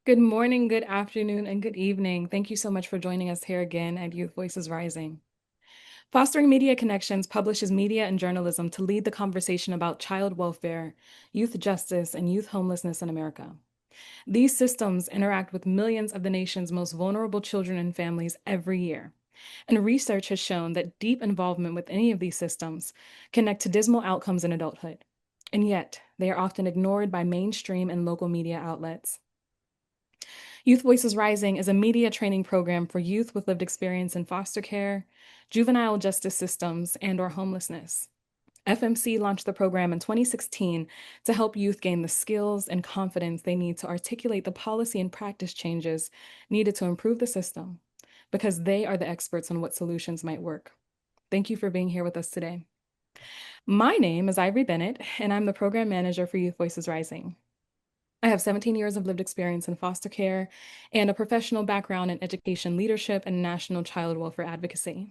Good morning, good afternoon, and good evening. Thank you so much for joining us here again at Youth Voices Rising. Fostering Media Connections publishes media and journalism to lead the conversation about child welfare, youth justice, and youth homelessness in America. These systems interact with millions of the nation's most vulnerable children and families every year. And research has shown that deep involvement with any of these systems connect to dismal outcomes in adulthood. And yet, they are often ignored by mainstream and local media outlets. Youth Voices Rising is a media training program for youth with lived experience in foster care, juvenile justice systems, and/or homelessness. FMC launched the program in 2016 to help youth gain the skills and confidence they need to articulate the policy and practice changes needed to improve the system, because they are the experts on what solutions might work. Thank you for being here with us today. My name is Ivory Bennett, and I'm the program manager for Youth Voices Rising. I have 17 years of lived experience in foster care and a professional background in education leadership and national child welfare advocacy.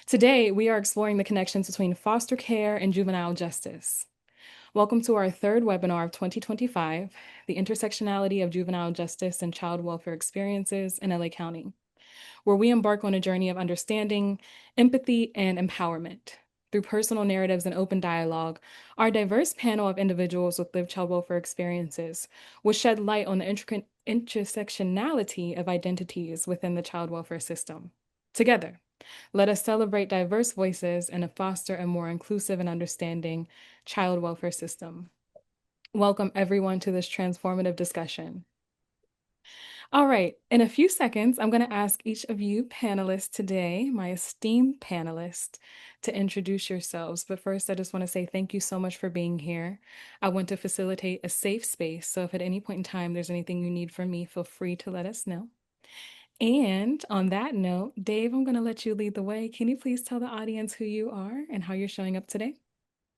Today, we are exploring the connections between foster care and juvenile justice. Welcome to our third webinar of 2025, The Intersectionality of Juvenile Justice and Child Welfare Experiences in LA County, where we embark on a journey of understanding, empathy, and empowerment. Through personal narratives and open dialogue, our diverse panel of individuals with lived child welfare experiences will shed light on the intricate intersectionality of identities within the child welfare system. Together, let us celebrate diverse voices and foster a more inclusive and understanding child welfare system. Welcome everyone to this transformative discussion. All right, in a few seconds, I'm going to ask each of you panelists today, my esteemed panelists, to introduce yourselves. But first, I just want to say thank you so much for being here. I want to facilitate a safe space. So if at any point in time there's anything you need from me, feel free to let us know. And on that note, Dave, I'm going to let you lead the way. Can you please tell the audience who you are and how you're showing up today?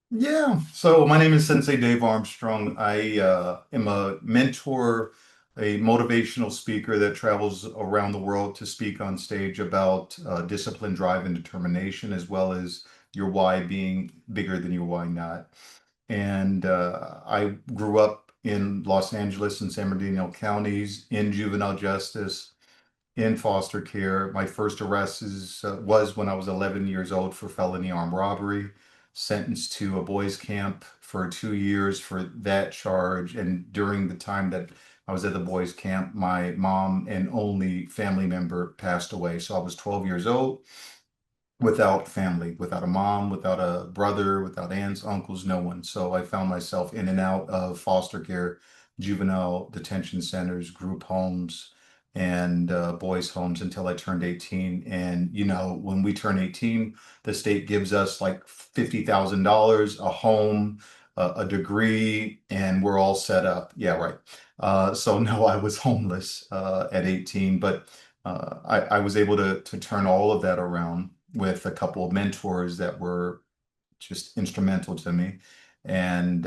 Yeah. So my name is Sensei Dave Armstrong. I am a mentor, a motivational speaker that travels around the world to speak on stage about discipline, drive, and determination, as well as your why being bigger than your why not. And I grew up in Los Angeles and San Bernardino counties in juvenile justice, in foster care. My first was when I was 11 years old for felony armed robbery, sentenced to a boys' camp for 2 years for that charge. And during the time that I was at the boys' camp, my mom and only family member passed away. So I was 12 years old without family, without a mom, without a brother, without aunts, uncles, no one. So I found myself in and out of foster care, juvenile detention centers, group homes, and boys' homes until I turned 18. And, when we turn 18, the state gives us like $50,000, a home, a degree, and we're all set up. Yeah, right. So no, I was homeless at 18, but I was able to turn all of that around with a couple of mentors that were just instrumental to me, and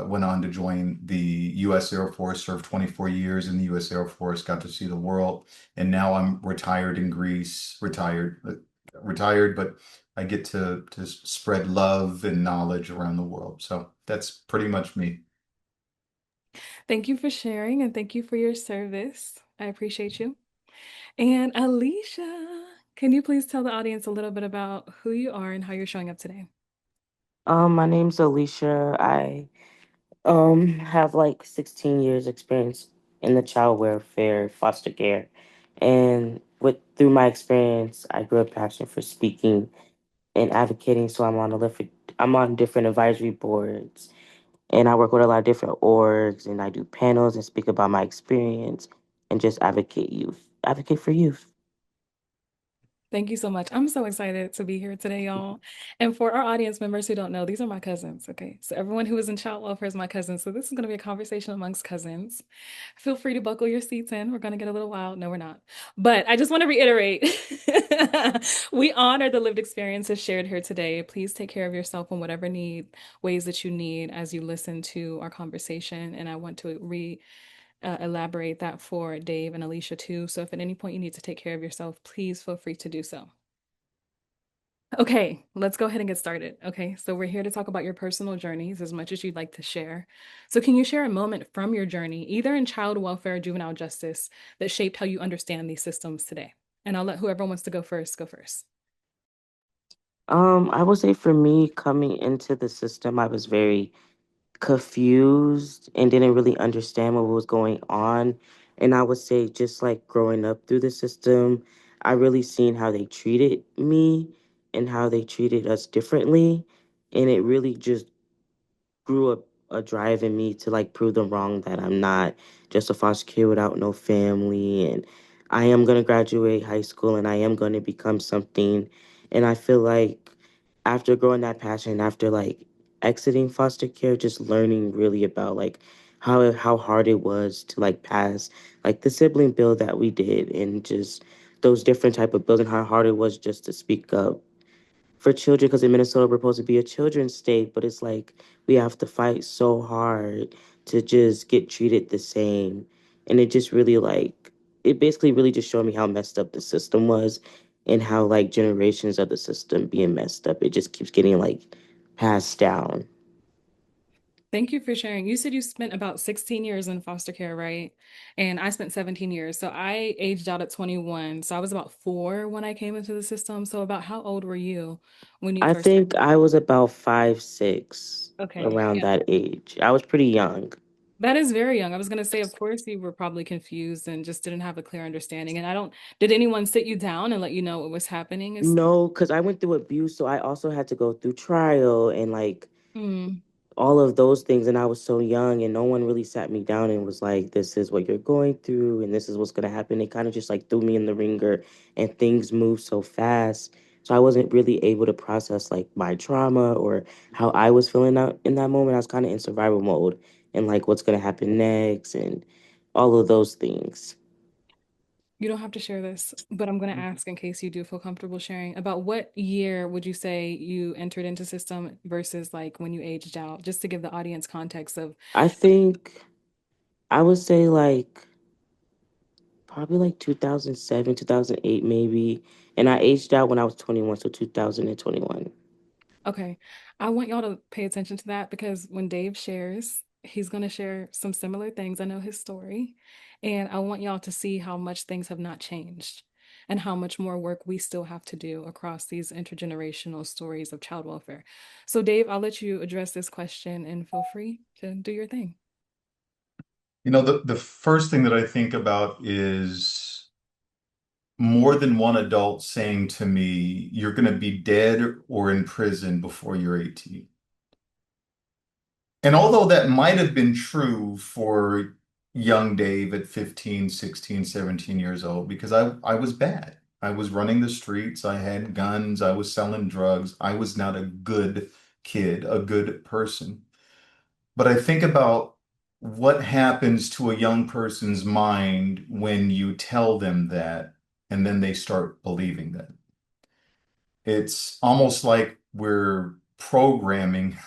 went on to join the U.S. Air Force, served 24 years in the U.S. Air Force, got to see the world, and now I'm retired in Greece, retired, but I get to spread love and knowledge around the world. So that's pretty much me. Thank you for sharing and thank you for your service. I appreciate you. And Alicia, can you please tell the audience a little bit about who you are and how you're showing up today? My name's Alicia. I have like 16 years experience in the child welfare foster care. And with through my experience, I grew a passion for speaking and advocating. So I'm on different advisory boards and I work with a lot of different orgs and I do panels and speak about my experience and just advocate for youth. Thank you so much. I'm so excited to be here today, y'all. And for our audience members who don't know, these are my cousins. Okay. So everyone who is in child welfare is my cousin. So this is going to be a conversation amongst cousins. Feel free to buckle your seats in. We're going to get a little wild. No, we're not. But I just want to reiterate we honor the lived experiences shared here today. Please take care of yourself in whatever ways that you need as you listen to our conversation. And I want to elaborate that for Dave and Alicia too. So if at any point you need to take care of yourself, please feel free to do so. Okay, let's go ahead and get started. Okay, so we're here to talk about your personal journeys as much as you'd like to share. So, can you share a moment from your journey, either in child welfare or juvenile justice, that shaped how you understand these systems today? And I'll let whoever wants to go first. I would say for me, coming into the system, I was very confused and didn't really understand what was going on. And I would say, just like growing up through the system, I really seen how they treated me and how they treated us differently. And it really just grew a drive in me to like prove them wrong that I'm not just a foster kid without no family, and I am gonna graduate high school and I am gonna become something. And I feel like after growing that passion, after like exiting foster care, just learning really about like how hard it was to like pass like the sibling bill that we did, and just those different type of bills, and how hard it was just to speak up for children, because in Minnesota we're supposed to be a children's state, but it's like we have to fight so hard to just get treated the same. And it just really like it basically really just showed me how messed up the system was, and how like generations of the system being messed up. It just keeps getting like passed down. Thank you for sharing. You said you spent about 16 years in foster care, right? And I spent 17 years. So I aged out at 21. So I was about 4 when I came into the system. So about how old were you when you I first think I was about 5, 6 Okay. around Yeah. that age. I was pretty young. That is very young. I was going to say, of course, you were probably confused and just didn't have a clear understanding. And I don't, did anyone sit you down and let you know what was happening? Is, No, because I went through abuse, so I also had to go through trial and like hmm. all of those things. And I was so young, and no one really sat me down and was like, this is what you're going through and this is what's going to happen. They kind of just like threw me in the ringer, and things moved so fast, so I wasn't really able to process like my trauma or how I was feeling out in that moment. I was kind of in survival mode, and like what's going to happen next and all of those things. You don't have to share this, but I'm going to ask in case you do feel comfortable sharing. About what year would you say you entered into system versus like when you aged out, just to give the audience context of, I think I would say like probably like 2007, 2008 maybe, and I aged out when I was 21, so 2021. okay, I want y'all to pay attention to that because when Dave shares, he's going to share some similar things. I know his story, and I want y'all to see how much things have not changed and how much more work we still have to do across these intergenerational stories of child welfare. So, Dave, I'll let you address this question and feel free to do your thing. The first thing that I think about is more than one adult saying to me, you're going to be dead or in prison before you're 18. And although that might have been true for young Dave at 15, 16, 17 years old, because I was bad. I was running the streets, I had guns, I was selling drugs. I was not a good kid, a good person. But I think about what happens to a young person's mind when you tell them that and then they start believing that. It's almost like we're programming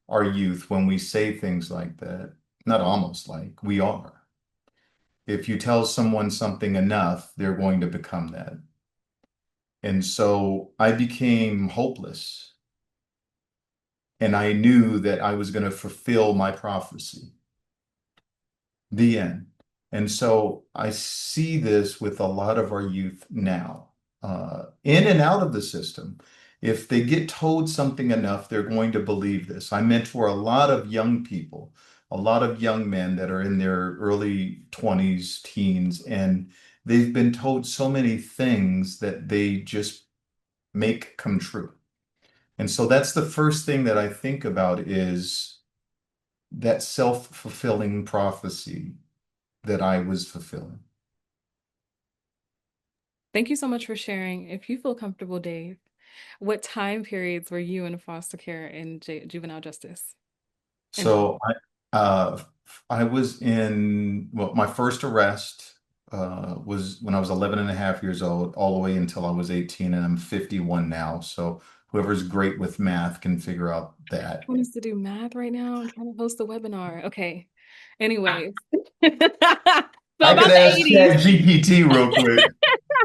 our youth when we say things like that. Not almost like, we are. If you tell someone something enough, they're going to become that. And so I became hopeless, and I knew that I was going to fulfill my prophecy. The end. And so I see this with a lot of our youth now, in and out of the system. If they get told something enough, they're going to believe this. I mentor a lot of young people, a lot of young men that are in their early 20s, teens, and they've been told so many things that they just make come true. And so that's the first thing that I think about is that self-fulfilling prophecy that I was fulfilling. Thank you so much for sharing. If you feel comfortable, Dave, what time periods were you in foster care and juvenile justice and how? So I was in, well, my first arrest was when I was 11 and a half years old, all the way until I was 18, and I'm 51 now. So whoever's great with math can figure out that. Want us to do math right now? I'm trying to host a webinar. Okay. Anyways. So I could about the ask 80s. ChatGPT real quick.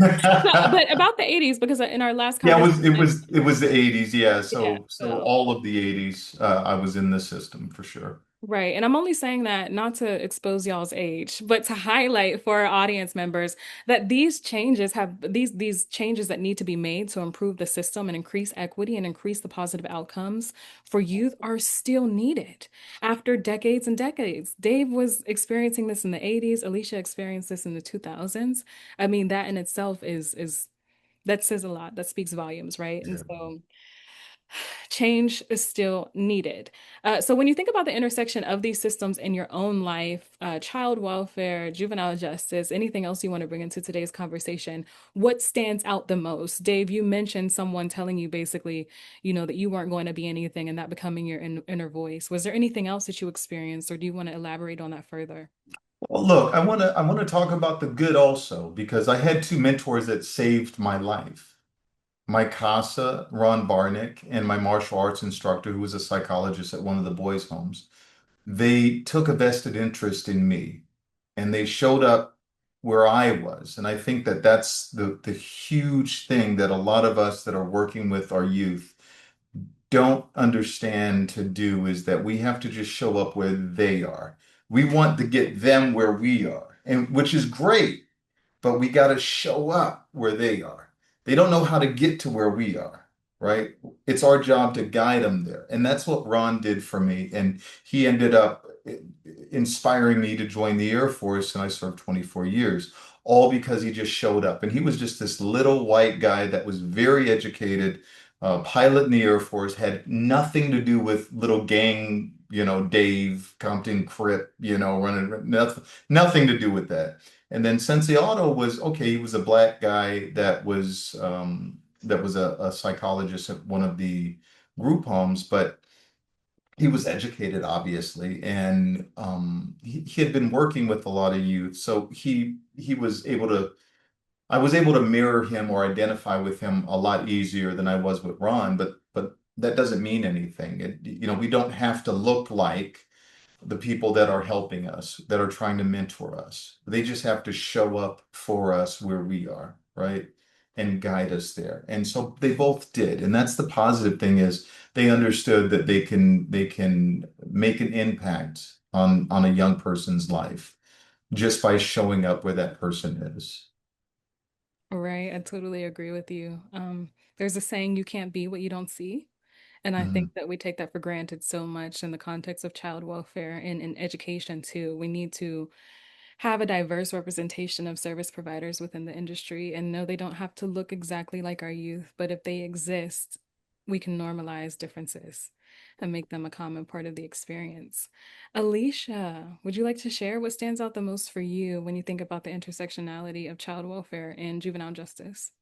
But about the 80s, because in our last Yeah, conversation, it was the 80s. Yeah, yeah, so so all of the 80s, I was in the system for sure. right. And I'm only saying that not to expose y'all's age, but to highlight for our audience members that these changes that need to be made to improve the system and increase equity and increase the positive outcomes for youth are still needed after decades and decades. Dave was experiencing this in the 80s, Alicia experienced this in the 2000s. I mean, that in itself is that says a lot. That speaks volumes, right? And Yeah. so change is still needed. So, when you think about the intersection of these systems in your own life, child welfare, juvenile justice, anything else you want to bring into today's conversation, what stands out the most? Dave, you mentioned someone telling you basically, that you weren't going to be anything and that becoming your inner voice. Was there anything else that you experienced, or do you want to elaborate on that further? Well, look, I want to talk about the good also because I had two mentors that saved my life. My CASA, Ron Barnick, and my martial arts instructor, who was a psychologist at one of the boys' homes. They took a vested interest in me and they showed up where I was. And I think that that's the huge thing that a lot of us that are working with our youth don't understand to do is that we have to just show up where they are. We want to get them where we are, and which is great, but we got to show up where they are. They don't know how to get to where we are, right? It's our job to guide them there. And that's what Ron did for me. And he ended up inspiring me to join the Air Force, and I served 24 years, all because he just showed up. And he was just this little white guy that was very educated, pilot in the Air Force, had nothing to do with little gang, Dave, Compton, Crip, running, nothing to do with that. And then Sensei Otto was okay. He was a black guy that was a psychologist at one of the group homes, but he was educated, obviously, and he had been working with a lot of youth, so he was able to. I was able to mirror him or identify with him a lot easier than I was with Ron, but that doesn't mean anything. We don't have to look like the people that are helping us, that are trying to mentor us. They just have to show up for us where we are, right? And guide us there. And so they both did. And that's the positive thing is they understood that they can make an impact on a young person's life just by showing up where that person is. Right, I totally agree with you. There's a saying, you can't be what you don't see. And I think Mhm. that we take that for granted so much in the context of child welfare and in education too. We need to have a diverse representation of service providers within the industry. And no, they don't have to look exactly like our youth, but if they exist, we can normalize differences and make them a common part of the experience. Alicia, would you like to share what stands out the most for you when you think about the intersectionality of child welfare and juvenile justice?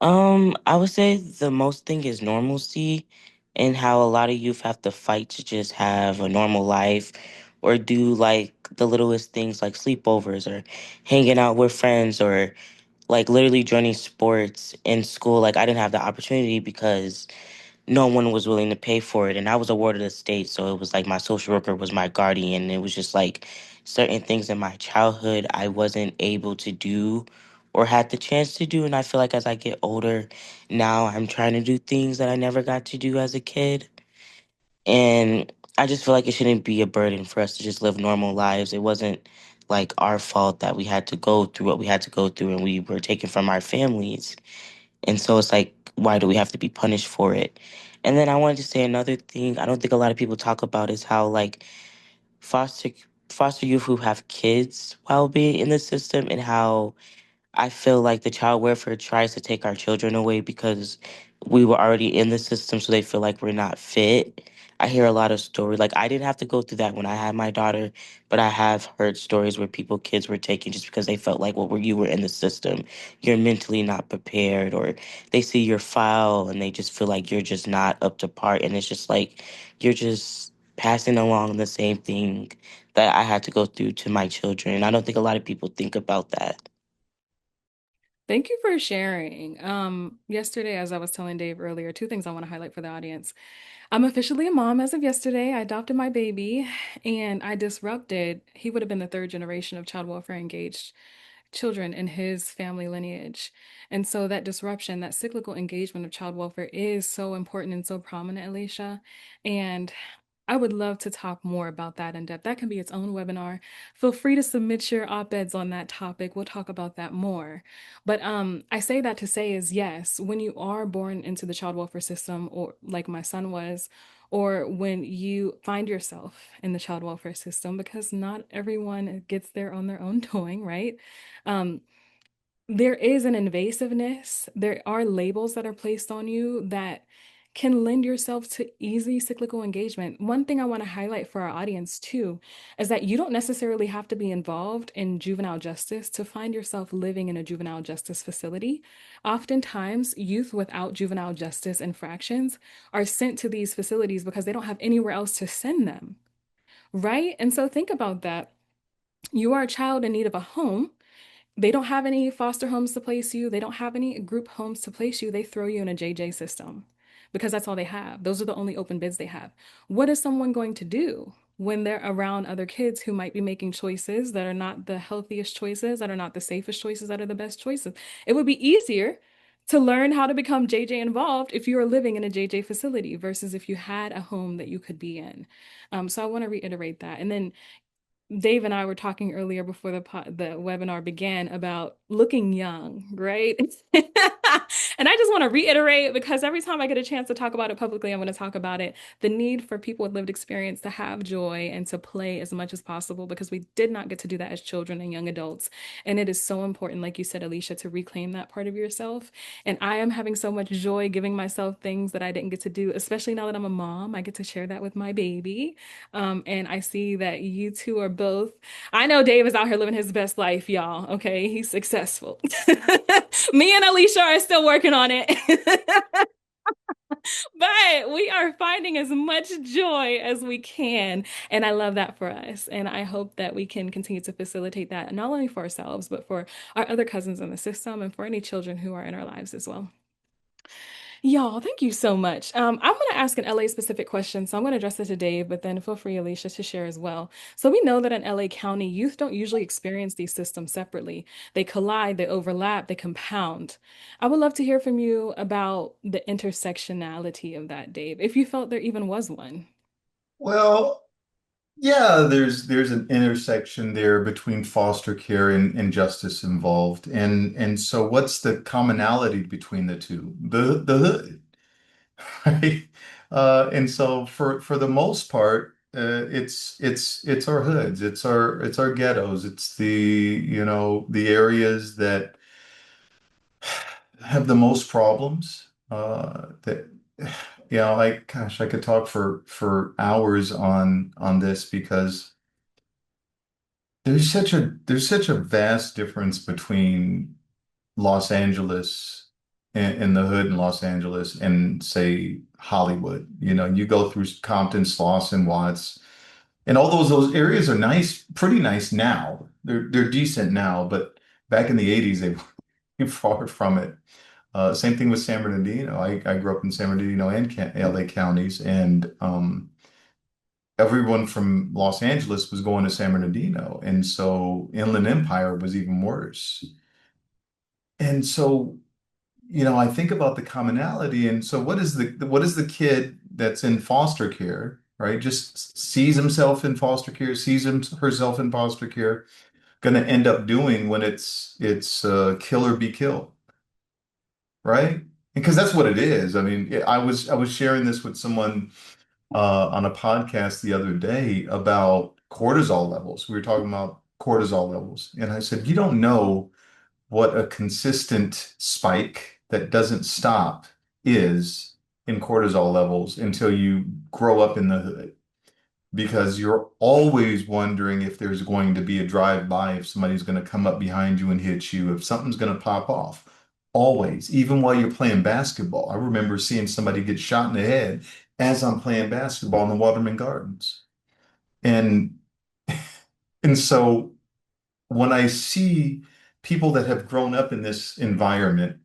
I would say the most thing is normalcy and how a lot of youth have to fight to just have a normal life or do like the littlest things like sleepovers or hanging out with friends or like literally joining sports in school. Like I didn't have the opportunity because no one was willing to pay for it. And I was a ward of the state. So it was like my social worker was my guardian. It was just like certain things in my childhood I wasn't able to do or had the chance to do. And I feel like as I get older, now I'm trying to do things that I never got to do as a kid. And I just feel like it shouldn't be a burden for us to just live normal lives. It wasn't like our fault that we had to go through what we had to go through and we were taken from our families. And so it's like, why do we have to be punished for it? And then I wanted to say another thing I don't think a lot of people talk about is how like foster foster youth who have kids while being in the system and how I feel like the child welfare tries to take our children away because we were already in the system, so they feel like we're not fit. I hear a lot of stories. Like I didn't have to go through that when I had my daughter, but I have heard stories where kids were taken just because they felt like, well, where you were in the system, you're mentally not prepared, or they see your file and they just feel like you're just not up to par, and it's just like you're just passing along the same thing that I had to go through to my children. And I don't think a lot of people think about that. Thank you for sharing. Yesterday, as I was telling Dave earlier, two things I want to highlight for the audience. I'm officially a mom as of yesterday. I adopted my baby and I disrupted, he would have been the third generation of child welfare engaged children in his family lineage. And so that disruption, that cyclical engagement of child welfare is so important and so prominent, Alicia. And I would love to talk more about that in depth. That can be its own webinar. Feel free to submit your op-eds on that topic. We'll talk about that more. But I say that to say is yes, when you are born into the child welfare system, or like my son was, or when you find yourself in the child welfare system, because not everyone gets there on their own doing, right? Um, there is an invasiveness. There are labels that are placed on you that can lend yourself to easy cyclical engagement. One thing I want to highlight for our audience too is that you don't necessarily have to be involved in juvenile justice to find yourself living in a juvenile justice facility. Oftentimes, youth without juvenile justice infractions are sent to these facilities because they don't have anywhere else to send them, right? And so think about that. You are a child in need of a home. They don't have any foster homes to place you. They don't have any group homes to place you. They throw you in a JJ system because that's all they have. Those are the only open bids they have. What is someone going to do when they're around other kids who might be making choices that are not the healthiest choices, that are not the safest choices, that are the best choices? It would be easier to learn how to become JJ involved if you are living in a JJ facility versus if you had a home that you could be in. So I want to reiterate that. And then Dave and I were talking earlier before the webinar began about looking young, right? And I just want to reiterate, because every time I get a chance to talk about it publicly, I'm going to talk about it. The need for people with lived experience to have joy and to play as much as possible, because we did not get to do that as children and young adults. And it is so important, like you said, Alicia, to reclaim that part of yourself. And I am having so much joy giving myself things that I didn't get to do, especially now that I'm a mom. I get to share that with my baby. And I see that you two are both. I know Dave is out here living his best life, y'all. Okay, he's successful. Me and Alicia are still working on it. But we are finding as much joy as we can. And I love that for us. And I hope that we can continue to facilitate that, not only for ourselves, but for our other cousins in the system and for any children who are in our lives as well. Y'all, thank you so much. I'm going to ask an LA specific question, so I'm going to address it to Dave, but then feel free, Alicia, to share as well. So we know that in LA County, youth don't usually experience these systems separately. They collide, they overlap, they compound. I would love to hear from you about the intersectionality of that, Dave, if you felt there even was one. Well, yeah, there's an intersection there between foster care and justice involved. And so what's the commonality between the two? The hood, right? And so for the most part, it's our hoods, it's our ghettos, it's the areas that have the most problems. That I could talk for hours on this because there's such a vast difference between Los Angeles and the hood in Los Angeles and say Hollywood. You go through Compton, Slauson, Watts, and all those areas are nice, pretty nice now. They're decent now, but back in the 80s they were far from it. Same thing with San Bernardino. I grew up in San Bernardino and LA counties, and everyone from Los Angeles was going to San Bernardino, and so Inland Empire was even worse. And so, I think about the commonality, and so what is the kid that's in foster care, right? Just sees himself in foster care, sees herself in foster care, going to end up doing when it's kill or be killed, right? Because that's what it is. I mean, I was sharing this with someone on a podcast the other day about cortisol levels. We were talking about cortisol levels, and I said, you don't know what a consistent spike that doesn't stop is in cortisol levels until you grow up in the hood. Because you're always wondering if there's going to be a drive-by, if somebody's going to come up behind you and hit you, if something's going to pop off. Always, even while you're playing basketball. I remember seeing somebody get shot in the head as I'm playing basketball in the Waterman Gardens. And and so when I see people that have grown up in this environment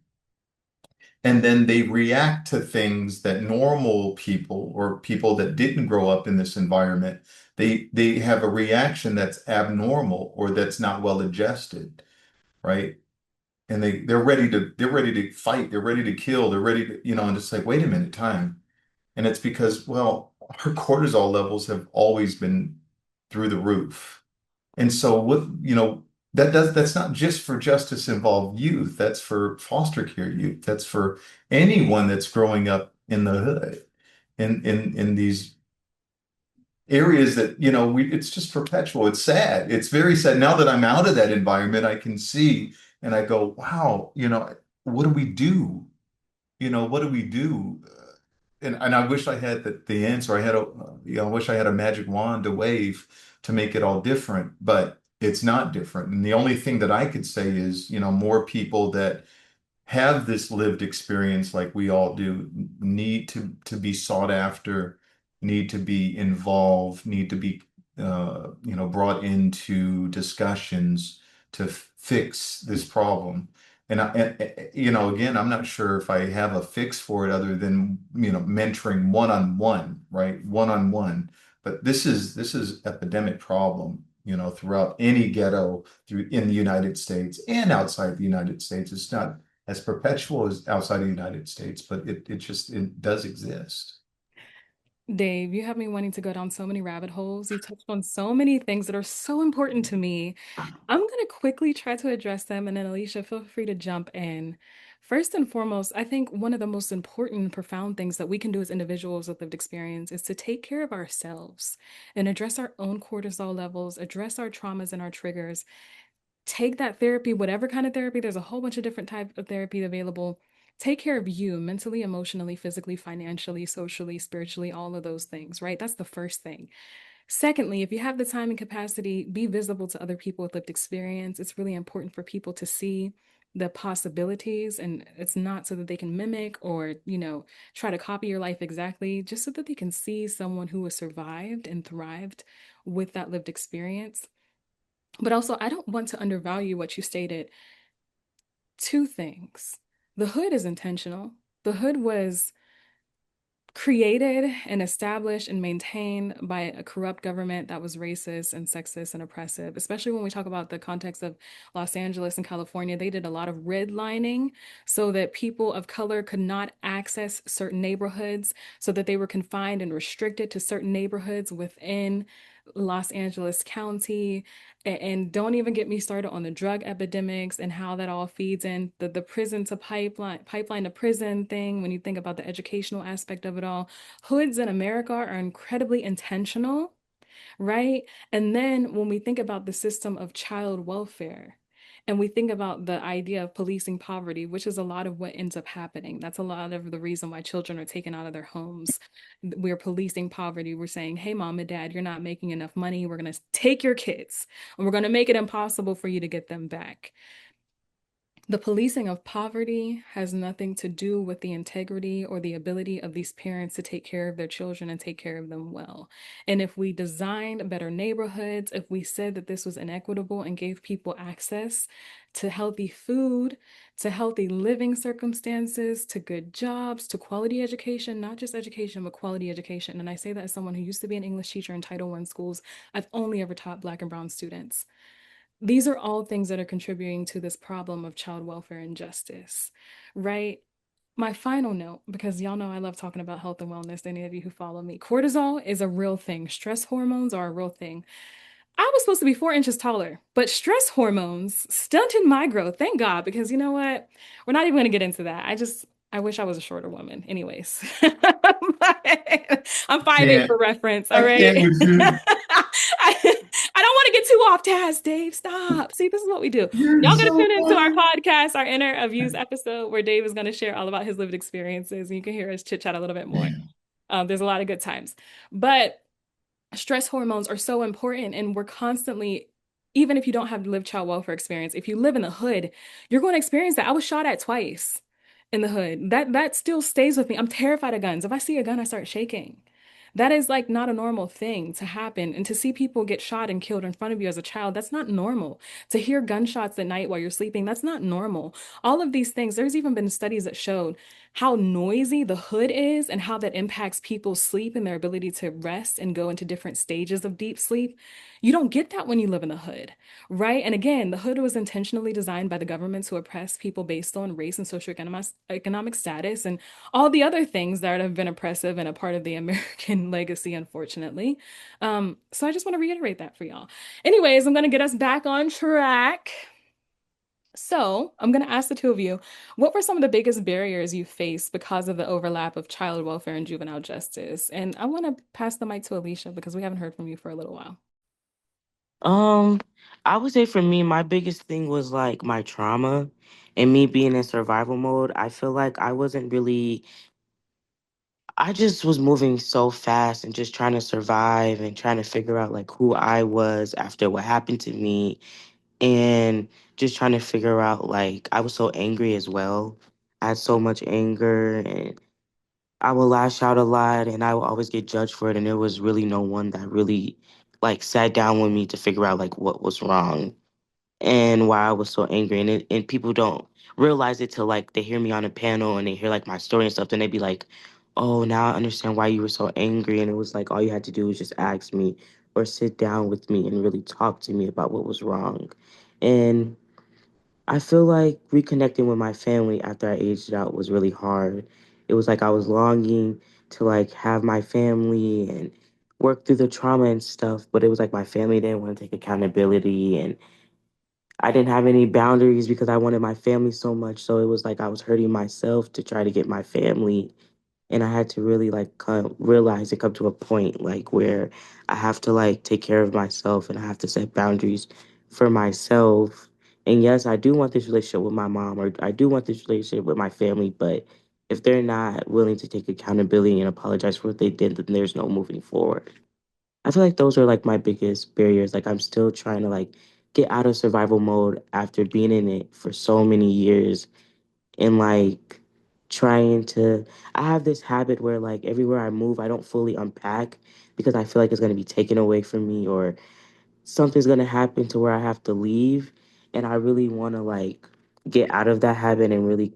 and then they react to things that normal people or people that didn't grow up in this environment, they have a reaction that's abnormal or that's not well adjusted. right? And they're ready to fight, they're ready to kill, they're ready to, and it's like, wait a minute, time. And it's because, well, our cortisol levels have always been through the roof. And so that's not just for justice involved youth, that's for foster care youth, that's for anyone that's growing up in the hood, in these areas that, it's just perpetual. It's sad. It's very sad. Now that I'm out of that environment, I can see and I go, wow, what do we do? What do we do? And I wish I had the answer. I wish I had a magic wand to wave to make it all different, but it's not different. And the only thing that I could say is, more people that have this lived experience like we all do need to be sought after, need to be involved, need to be brought into discussions to fix this problem. Again, I'm not sure if I have a fix for it other than mentoring one-on-one, right? One-on-one. But this is epidemic problem, throughout any ghetto in the United States and outside the United States. It's not as perpetual as outside of the United States, but it does exist. Dave, you have me wanting to go down so many rabbit holes. You touched on so many things that are so important to me. I'm going to quickly try to address them, and then Alicia, feel free to jump in. First and foremost, I think one of the most important and profound things that we can do as individuals with lived experience is to take care of ourselves and address our own cortisol levels, address our traumas and our triggers. Take that therapy, whatever kind of therapy, there's a whole bunch of different types of therapy available. Take care of you mentally, emotionally, physically, financially, socially, spiritually, all of those things, right? That's the first thing. Secondly, if you have the time and capacity, be visible to other people with lived experience. It's really important for people to see the possibilities, and it's not so that they can mimic or, try to copy your life exactly, just so that they can see someone who has survived and thrived with that lived experience. But also, I don't want to undervalue what you stated. Two things. The hood is intentional. The hood was created and established and maintained by a corrupt government that was racist and sexist and oppressive, especially when we talk about the context of Los Angeles and California. They did a lot of redlining so that people of color could not access certain neighborhoods, so that they were confined and restricted to certain neighborhoods within Los Angeles County. And don't even get me started on the drug epidemics and how that all feeds in the prison to pipeline to prison thing. When you think about the educational aspect of it all, hoods in America are incredibly intentional, right? And then when we think about the system of child welfare, and we think about the idea of policing poverty, which is a lot of what ends up happening. That's a lot of the reason why children are taken out of their homes. We're policing poverty. We're saying, hey, mom and dad, you're not making enough money. We're going to take your kids and we're going to make it impossible for you to get them back. The policing of poverty has nothing to do with the integrity or the ability of these parents to take care of their children and take care of them well. And if we designed better neighborhoods, if we said that this was inequitable and gave people access to healthy food, to healthy living circumstances, to good jobs, to quality education, not just education, but quality education. And I say that as someone who used to be an English teacher in Title I schools. I've only ever taught Black and Brown students. These are all things that are contributing to this problem of child welfare and justice, right? My final note, because y'all know I love talking about health and wellness, any of you who follow me, cortisol is a real thing. Stress hormones are a real thing. I was supposed to be 4 inches taller, but stress hormones stunted my growth. Thank God, because you know what? We're not even going to get into that. I wish I was a shorter woman. Anyways, I'm 5'8" Can't for reference. All I right. can't with you. I don't want to get too off task, Dave. Stop. See, this is what we do. You're Y'all got to so tune into our funny. podcast, our Inner of Views episode, where Dave is going to share all about his lived experiences, and you can hear us chit chat a little bit more. There's a lot of good times, but stress hormones are so important, and we're constantly, even if you don't have lived child welfare experience, if you live in the hood, you're going to experience that. I was shot at twice in the hood. That still stays with me. I'm terrified of guns. If I see a gun, I start shaking. That is like not a normal thing to happen. And to see people get shot and killed in front of you as a child, that's not normal. To hear gunshots at night while you're sleeping, that's not normal. All of these things, there's even been studies that showed how noisy the hood is and how that impacts people's sleep and their ability to rest and go into different stages of deep sleep. You don't get that when you live in the hood, right? And again, the hood was intentionally designed by the government to oppress people based on race and socioeconomic economic status and all the other things that have been oppressive and a part of the American legacy, unfortunately. So I just want to reiterate that for y'all. Anyways, I'm going to get us back on track. So, I'm going to ask the two of you, what were some of the biggest barriers you faced because of the overlap of child welfare and juvenile justice? And I want to pass the mic to Alicia because we haven't heard from you for a little while. Um, I would say for me, my biggest thing was like my trauma and me being in survival mode. I feel like I just was moving so fast and just trying to survive and trying to figure out like who I was after what happened to me and just trying to figure out like I was so angry as well. I had so much anger and I would lash out a lot and I would always get judged for it and there was really no one that really like sat down with me to figure out like what was wrong and why I was so angry. And people don't realize it till like they hear me on a panel and they hear like my story and stuff. Then they be like, "Oh, now I understand why you were so angry." And it was like all you had to do was just ask me or sit down with me and really talk to me about what was wrong. And I feel like reconnecting with my family after I aged out was really hard. It was like I was longing to like have my family and work through the trauma and stuff, but it was like my family didn't want to take accountability and I didn't have any boundaries because I wanted my family so much. So it was like I was hurting myself to try to get my family. And I had to really like realize and come to a point like where I have to like take care of myself and I have to set boundaries for myself. And yes, I do want this relationship with my mom or I do want this relationship with my family, but if they're not willing to take accountability and apologize for what they did, then there's no moving forward. I feel like those are like my biggest barriers. Like I'm still trying to like get out of survival mode after being in it for so many years and like trying to I have this habit where like everywhere I move I don't fully unpack because I feel like it's going to be taken away from me or something's going to happen to where I have to leave and I really want to like get out of that habit and really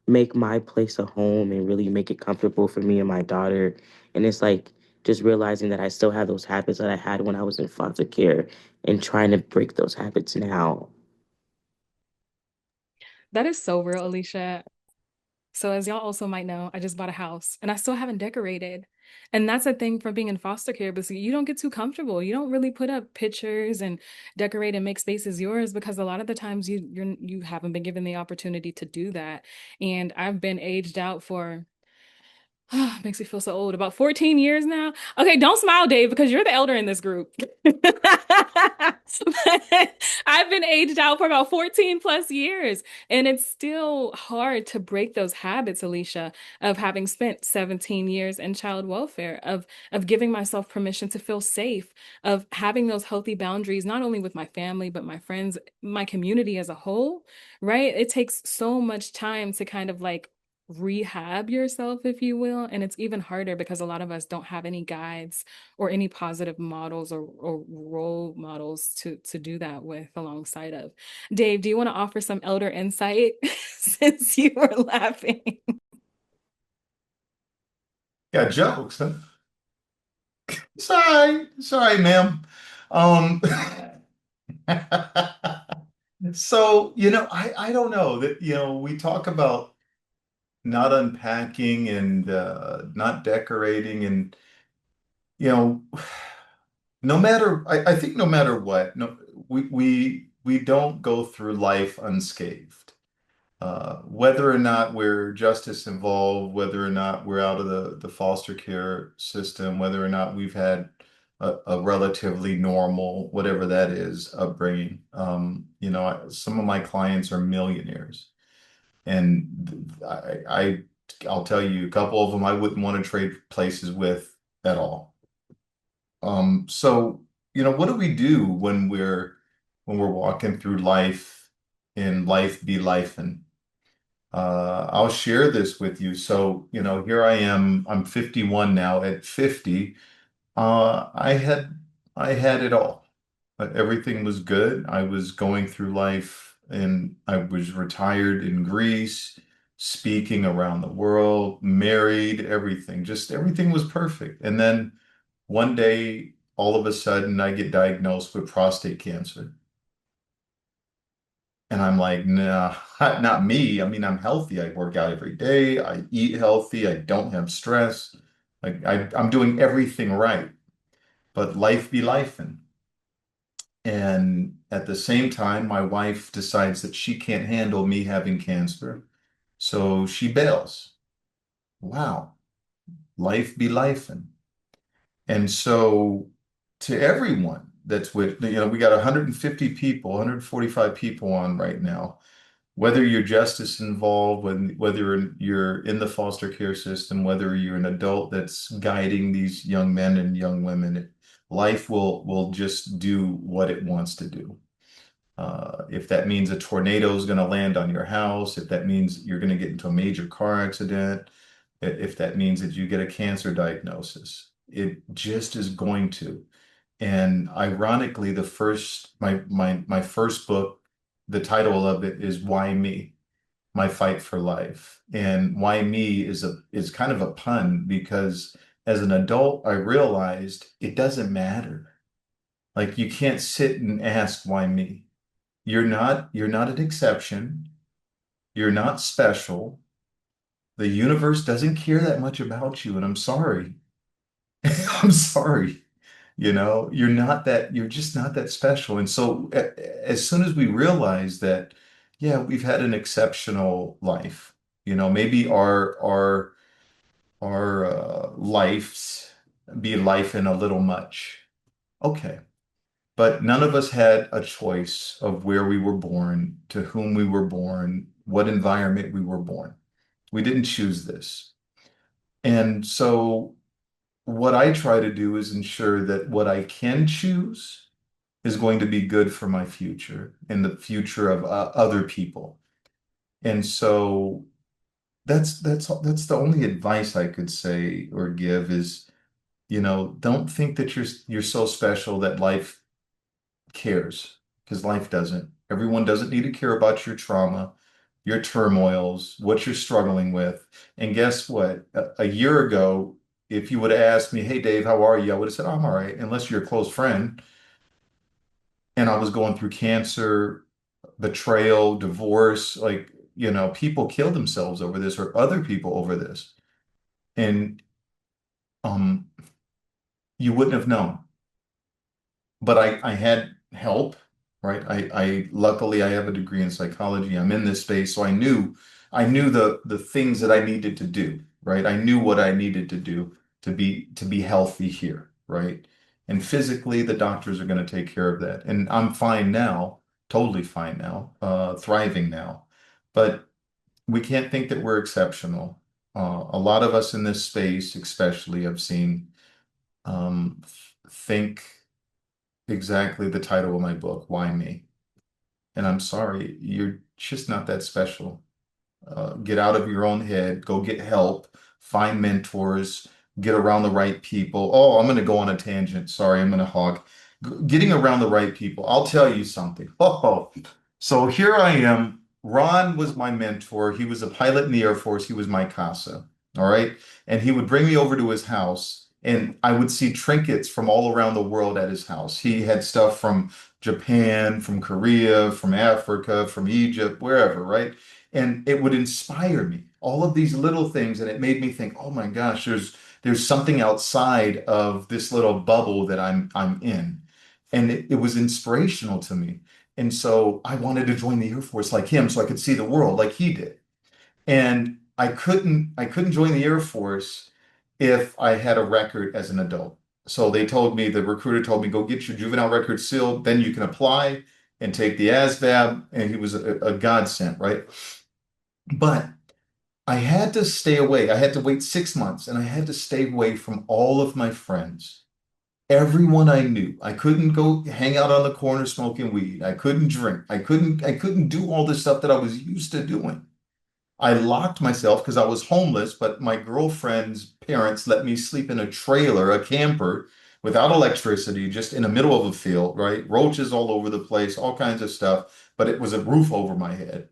make my place a home and really make it comfortable for me and my daughter. And it's like just realizing that I still have those habits that I had when I was in foster care and trying to break those habits now. That is so real, Alicia. So, as y'all also might know, I just bought a house and I still haven't decorated. And that's a thing from being in foster care, because you don't get too comfortable. You don't really put up pictures and decorate and make spaces yours because a lot of the times you haven't been given the opportunity to do that. And I've been aged out for makes me feel so old. About 14 years now. Okay, don't smile, Dave, because you're the elder in this group. I've been aged out for about 14 plus years, and it's still hard to break those habits, Alicia, of having spent 17 years in child welfare, of giving myself permission to feel safe, of having those healthy boundaries, not only with my family, but my friends, my community as a whole, right? It takes so much time to kind of like rehab yourself, if you will. And it's even harder because a lot of us don't have any guides or any positive models or role models to do that with alongside of. Dave, do you want to offer some elder insight since you were laughing? Yeah, jokes, huh? Sorry, sorry, ma'am. Um, so, I don't know that, we talk about not unpacking and not decorating and, you know, I think no matter what, no, we don't go through life unscathed. Whether or not we're justice involved, whether or not we're out of the foster care system, whether or not we've had a relatively normal, whatever that is, upbringing. Some of my clients are millionaires, and I'll tell you, a couple of them I wouldn't want to trade places with at all. So, what do we do when we're walking through life and life be life? And I'll share this with you. So, here I am. I'm 51 now. At 50, I had it all. Everything was good. I was going through life and I was retired in Greece. speaking around the world, married, everything. Just everything was perfect. And then one day, all of a sudden, I get diagnosed with prostate cancer. And I'm like, nah, not me. I mean, I'm healthy. I work out every day. I eat healthy. I don't have stress. Like I'm doing everything right. But life be lifing. And at the same time, my wife decides that she can't handle me having cancer. So she bails. Wow, life be lifing. And so to everyone that's with, we got 150 people, 145 people on right now. Whether you're justice involved, whether you're in the foster care system, whether you're an adult that's guiding these young men and young women, life will just do what it wants to do. If that means a tornado is going to land on your house, if that means you're going to get into a major car accident, if that means that you get a cancer diagnosis, it just is going to. And ironically, my first book, the title of it is Why Me? My Fight for Life. And why me is kind of a pun because as an adult, I realized it doesn't matter. Like you can't sit and ask why me. You're not an exception. You're not special. The universe doesn't care that much about you, and I'm sorry. I'm sorry. You're just not that special. And so as soon as we realize that, yeah, we've had an exceptional life, maybe our lives be life in a little much. Okay. But none of us had a choice of where we were born, to whom we were born, what environment we were born. We didn't choose this. And so what I try to do is ensure that what I can choose is going to be good for my future and the future of other people. And so that's the only advice I could say or give is, don't think that you're so special that life cares, because life doesn't. Everyone doesn't need to care about your trauma, your turmoils, what you're struggling with. And guess what? A year ago, if you would have asked me, "Hey Dave, how are you?" I would have said, "Oh, I'm all right," unless you're a close friend. And I was going through cancer, betrayal, divorce, like, people kill themselves over this or other people over this. And um you wouldn't have known. But I had help, right? I luckily I have a degree in psychology. I'm in this space, so I knew the things that I needed to do, right? I knew what I needed to do to be healthy here, right? And physically, the doctors are going to take care of that. And I'm fine now, totally fine now, thriving now. But we can't think that we're exceptional. A lot of us in this space, especially, I've seen think exactly the title of my book, Why Me? And I'm sorry, you're just not that special. Get out of your own head, go get help, find mentors, get around the right people. Oh, I'm going to go on a tangent. Sorry, I'm going to hog. Getting around the right people. I'll tell you something. Oh, so here I am. Ron was my mentor. He was a pilot in the Air Force. He was my CASA. All right. And he would bring me over to his house, and I would see trinkets from all around the world at his house. He had stuff from Japan, from Korea, from Africa, from Egypt, wherever, right? And it would inspire me, all of these little things, and it made me think, oh my gosh, there's something outside of this little bubble that I'm in. And it was inspirational to me. And so I wanted to join the Air Force like him so I could see the world like he did. And I couldn't join the Air Force if I had a record as an adult. So the recruiter told me, go get your juvenile record sealed, then you can apply and take the ASVAB. And he was a godsend, right? But I had to stay away. I had to wait 6 months and I had to stay away from all of my friends, everyone I knew. I couldn't go hang out on the corner smoking weed. I couldn't drink. I couldn't do all the stuff that I was used to doing. I locked myself because I was homeless, but my girlfriend's parents let me sleep in a trailer, a camper, without electricity, just in the middle of a field, right? Roaches all over the place, all kinds of stuff, but it was a roof over my head.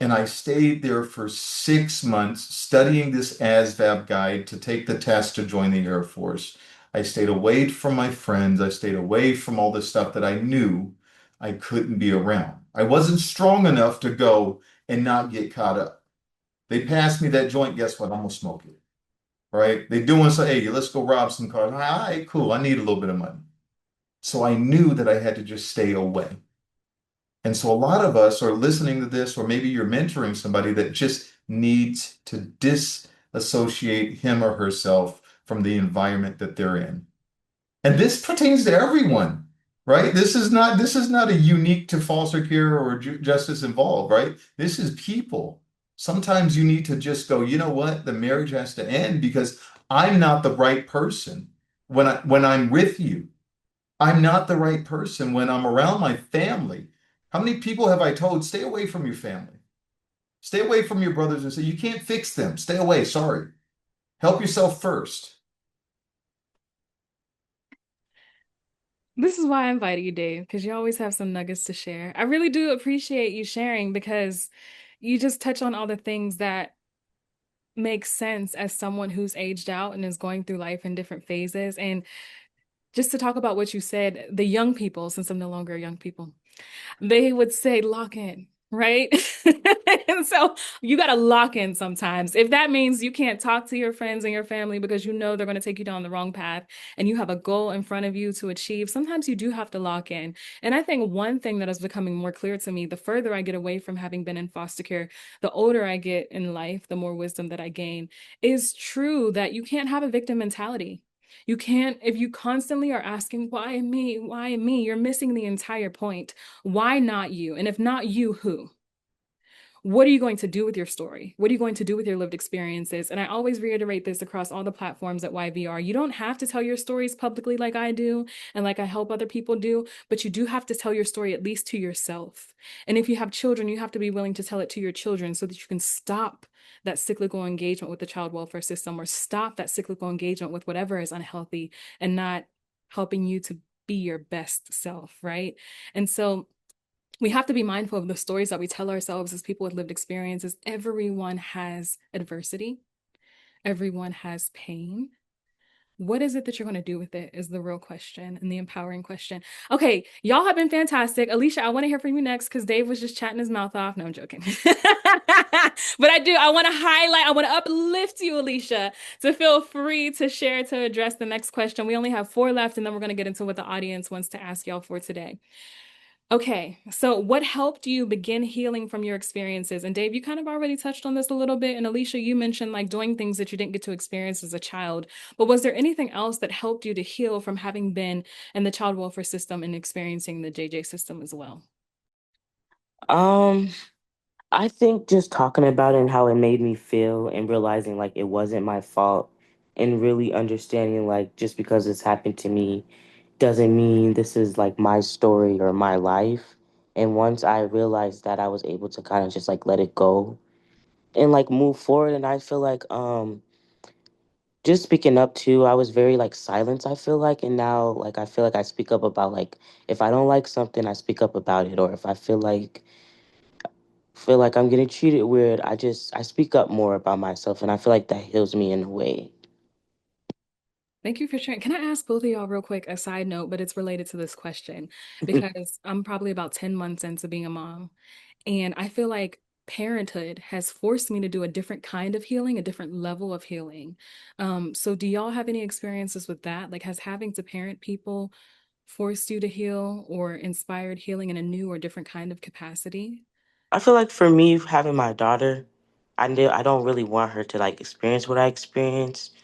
And I stayed there for 6 months studying this ASVAB guide to take the test to join the Air Force. I stayed away from my friends. I stayed away from all the stuff that I knew I couldn't be around. I wasn't strong enough to go and not get caught up. They passed me that joint, guess what? I'm gonna smoke it. Right? They doing so, hey, let's go rob some cars. All right, cool. I need a little bit of money. So I knew that I had to just stay away. And so a lot of us are listening to this, or maybe you're mentoring somebody that just needs to disassociate him or herself from the environment that they're in. And this pertains to everyone, right? This is not a unique to foster care or justice involved, right? This is people. Sometimes you need to just go, you know what? The marriage has to end because I'm not the right person when I'm with you. I'm not the right person when I'm around my family. How many people have I told, stay away from your family? Stay away from your brothers and say, you can't fix them. Stay away. Sorry. Help yourself first. This is why I invited you, Dave, because you always have some nuggets to share. I really do appreciate you sharing because you just touch on all the things that make sense as someone who's aged out and is going through life in different phases. And just to talk about what you said, the young people, since I'm no longer a young people, they would say lock in, right? And so you got to lock in sometimes. If that means you can't talk to your friends and your family because you know they're going to take you down the wrong path and you have a goal in front of you to achieve, sometimes you do have to lock in. And I think one thing that is becoming more clear to me, the further I get away from having been in foster care, the older I get in life, the more wisdom that I gain, is true that you can't have a victim mentality. You can't, if you constantly are asking, why me? Why me? You're missing the entire point. Why not you? And if not you, who? What are you going to do with your story? What are you going to do with your lived experiences? And I always reiterate this across all the platforms at YVR. You don't have to tell your stories publicly like I do and like I help other people do, but you do have to tell your story at least to yourself. And if you have children, you have to be willing to tell it to your children so that you can stop that cyclical engagement with the child welfare system or stop that cyclical engagement with whatever is unhealthy and not helping you to be your best self, right? And so we have to be mindful of the stories that we tell ourselves as people with lived experiences. Everyone has adversity, everyone has pain. What is it that you're going to do with it is the real question and the empowering question. Okay, y'all have been fantastic. Alicia, I want to hear from you next because Dave was just chatting his mouth off. No, I'm joking. But I want to highlight, I want to uplift you, Alicia, to feel free to share to address the next question. We only have four left, and then we're going to get into what the audience wants to ask y'all for today. Okay, so what helped you begin healing from your experiences? And Dave, you kind of already touched on this a little bit. And Alicia, you mentioned like doing things that you didn't get to experience as a child. But was there anything else that helped you to heal from having been in the child welfare system and experiencing the JJ system as well? Um, I think just talking about it and how it made me feel and realizing like it wasn't my fault and really understanding like just because it's happened to me doesn't mean this is like my story or my life. And once I realized that, I was able to kind of just like let it go and like move forward. And I feel like just speaking up too, I was very like silent, I feel like, and now like I feel like I speak up about like if I don't like something, I speak up about it, or if I feel like I'm getting treated weird, I speak up more about myself, and I feel like that heals me in a way. Thank you for sharing. Can I ask both of y'all real quick a side note, but it's related to this question because I'm probably about 10 months into being a mom. And I feel like parenthood has forced me to do a different kind of healing, a different level of healing. So do y'all have any experiences with that? Like, has having to parent people forced you to heal or inspired healing in a new or different kind of capacity? I feel like for me, having my daughter, I don't really want her to like experience what I experienced.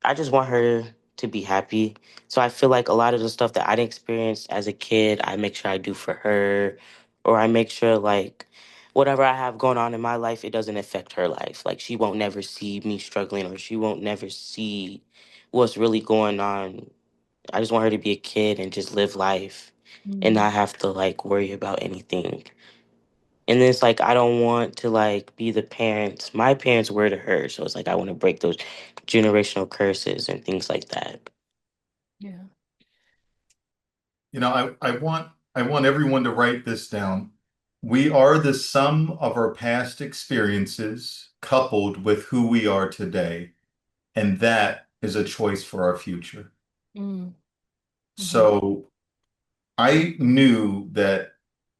I just want her to be happy. So I feel like a lot of the stuff that I didn't experience as a kid, I make sure I do for her, or I make sure like whatever I have going on in my life, it doesn't affect her life. Like she won't never see me struggling, or she won't never see what's really going on. I just want her to be a kid and just live life and Mm, not have to like worry about anything. And then it's like I don't want to like be the parents my parents were to her. So it's like I want to break those generational curses and things like that. yeah. I want everyone to write this down. We are the sum of our past experiences coupled with who we are today, and that is a choice for our future. Mm, mhm, So I knew that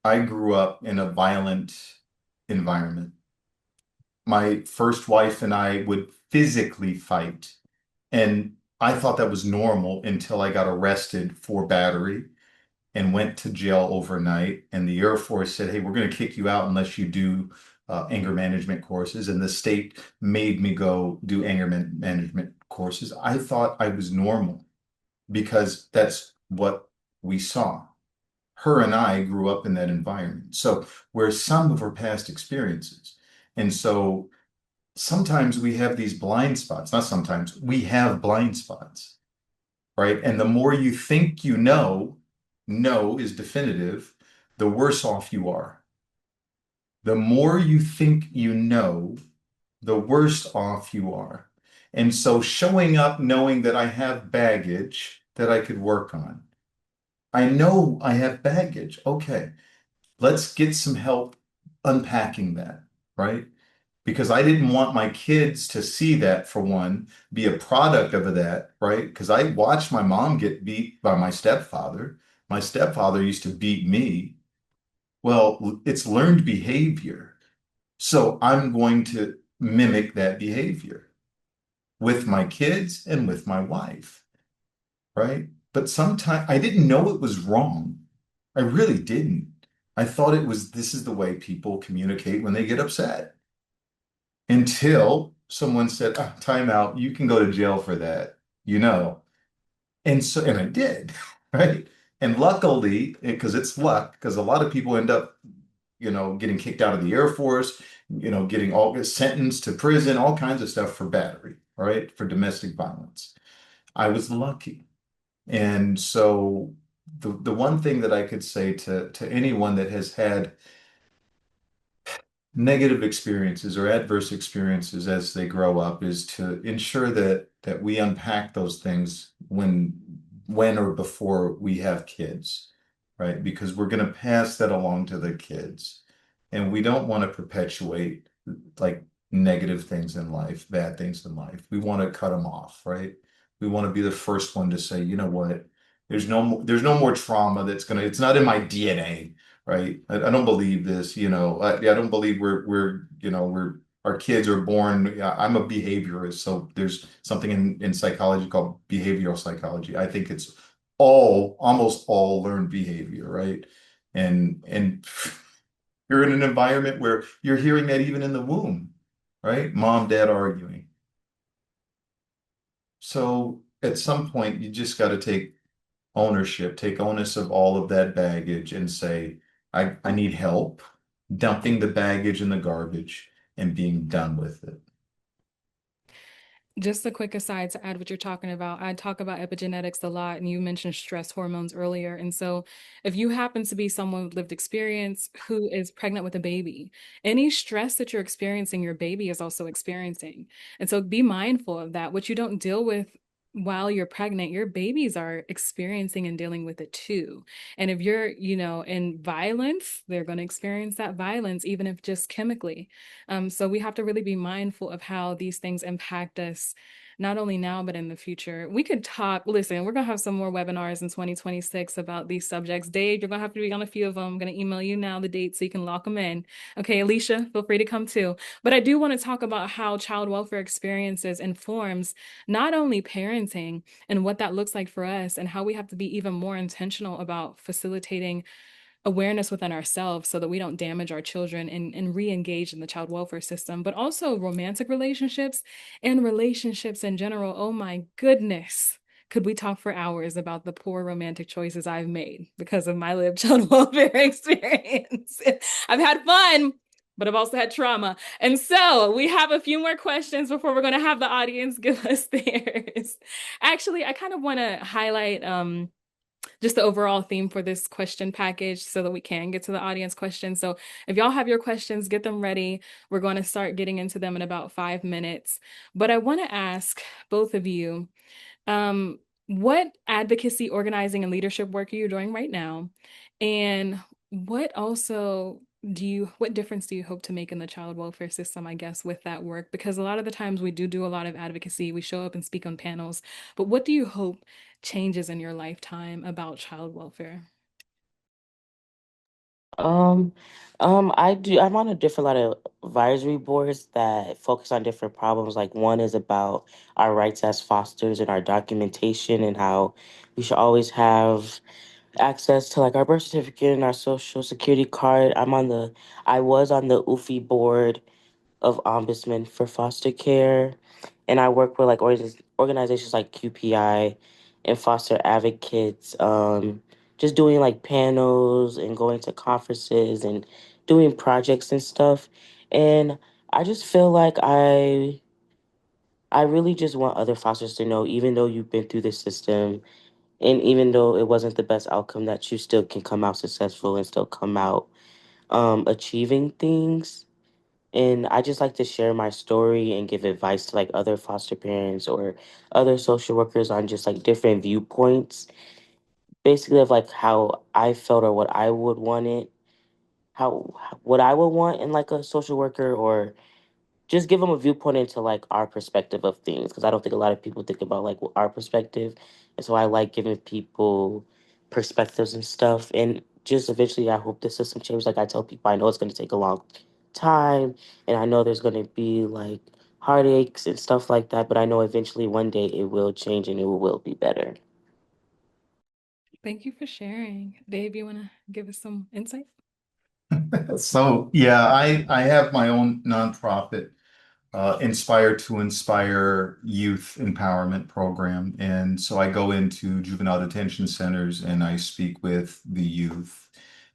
I grew up in a violent environment. My first wife and I would physically fight, and I thought that was normal until I got arrested for battery and went to jail overnight. And the Air Force said, "Hey, we're going to kick you out unless you do anger management courses." And the state made me go do management courses. I thought I was normal because that's what we saw. Her and I grew up in that environment. So we're some of her past experiences. And so sometimes we have these blind spots. Not sometimes, we have blind spots, right? And the more you think you know is definitive, the worse off you are. The more you think you know, the worse off you are. And so showing up knowing that I have baggage that I could work on. I know I have baggage. Okay, let's get some help unpacking that, right? Because I didn't want my kids to see that, for one, be a product of that, right? Because I watched my mom get beat by my stepfather. My stepfather used to beat me. Well, it's learned behavior. So I'm going to mimic that behavior with my kids and with my wife, right? But sometimes I didn't know it was wrong. I really didn't. I thought it was this is the way people communicate when they get upset until someone said, "Ah, time out, you can go to jail for that, you know." And I did, right? And luckily, because it's luck, because a lot of people end up, getting kicked out of the Air Force, getting all sentenced to prison, all kinds of stuff for battery, right? For domestic violence. I was lucky. And so the one thing that I could say to anyone that has had negative experiences or adverse experiences as they grow up is to ensure that we unpack those things when or before we have kids, right? Because we're going to pass that along to the kids. And we don't want to perpetuate like negative things in life, bad things in life. We want to cut them off, right? We want to be the first one to say, you know what? There's no more trauma it's not in my DNA, right? I don't believe this, I don't believe our kids are born. Yeah, I'm a behaviorist, so there's something in psychology called behavioral psychology. I think it's almost all learned behavior, right? And you're in an environment where you're hearing that even in the womb, right? Mom, dad arguing. So at some point, you just got to take onus of all of that baggage and say, I need help dumping the baggage in the garbage and being done with it. Just a quick aside to add what you're talking about. I talk about epigenetics a lot, and you mentioned stress hormones earlier. And so, if you happen to be someone with lived experience who is pregnant with a baby, any stress that you're experiencing, your baby is also experiencing. And so, be mindful of that. What you don't deal with while you're pregnant, your babies are experiencing and dealing with it too. And if you're, in violence, they're going to experience that violence, even if just chemically. So we have to really be mindful of how these things impact us, not only now, but in the future. We could talk, listen, we're going to have some more webinars in 2026 about these subjects. Dave, you're going to have to be on a few of them. I'm going to email you now the dates so you can lock them in. Okay, Alicia, feel free to come too. But I do want to talk about how child welfare experiences informs not only parenting and what that looks like for us, and how we have to be even more intentional about facilitating awareness within ourselves so that we don't damage our children and re-engage in the child welfare system, but also romantic relationships and relationships in general. Oh my goodness. Could we talk for hours about the poor romantic choices I've made because of my lived child welfare experience? I've had fun, but I've also had trauma. And so we have a few more questions before we're going to have the audience give us theirs. Actually, I kind of want to highlight just the overall theme for this question package so that we can get to the audience questions. So if y'all have your questions, get them ready. We're going to start getting into them in about 5 minutes. But I want to ask both of you, what advocacy, organizing, and leadership work are you doing right now? And what also what difference do you hope to make in the child welfare system, I guess, with that work? Because a lot of the times we do a lot of advocacy, we show up and speak on panels, but what do you hope changes in your lifetime about child welfare? Um, I'm on a different lot of advisory boards that focus on different problems. Like one is about our rights as fosters and our documentation and how we should always have access to like our birth certificate and our social security card. I was on the UFI board of ombudsman for foster care, and I work with like organizations like QPI and foster advocates. Just doing like panels and going to conferences and doing projects and stuff. And I just feel like I really just want other fosters to know, even though you've been through the system and even though it wasn't the best outcome, that you still can come out successful and still come out achieving things. And I just like to share my story and give advice to like other foster parents or other social workers on just like different viewpoints, basically of like how I felt or what I would want it, how what I would want in like a social worker, or just give them a viewpoint into like our perspective of things, because I don't think a lot of people think about like our perspective, and so I like giving people perspectives and stuff, and just eventually I hope the system changes. Like I tell people, I know it's going to take a long time, and I know there's going to be like heartaches and stuff like that, but I know eventually one day it will change and it will be better. Thank you for sharing. Dave, you want to give us some insight? So yeah, I have my own nonprofit, Inspire to Inspire Youth Empowerment Program. And so I go into juvenile detention centers and I speak with the youth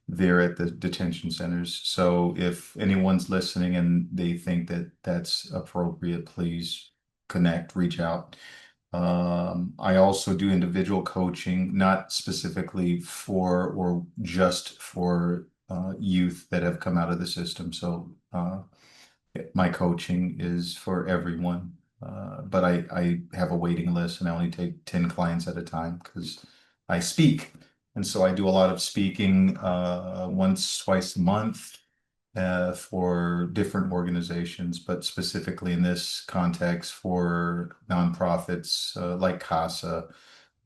there at the detention centers. So if anyone's listening and they think that that's appropriate, please connect, reach out. I also do individual coaching, not specifically for or just for youth that have come out of the system. So my coaching is for everyone. But I have a waiting list and I only take 10 clients at a time because I speak. And so I do a lot of speaking once, twice a month for different organizations, but specifically in this context for nonprofits like CASA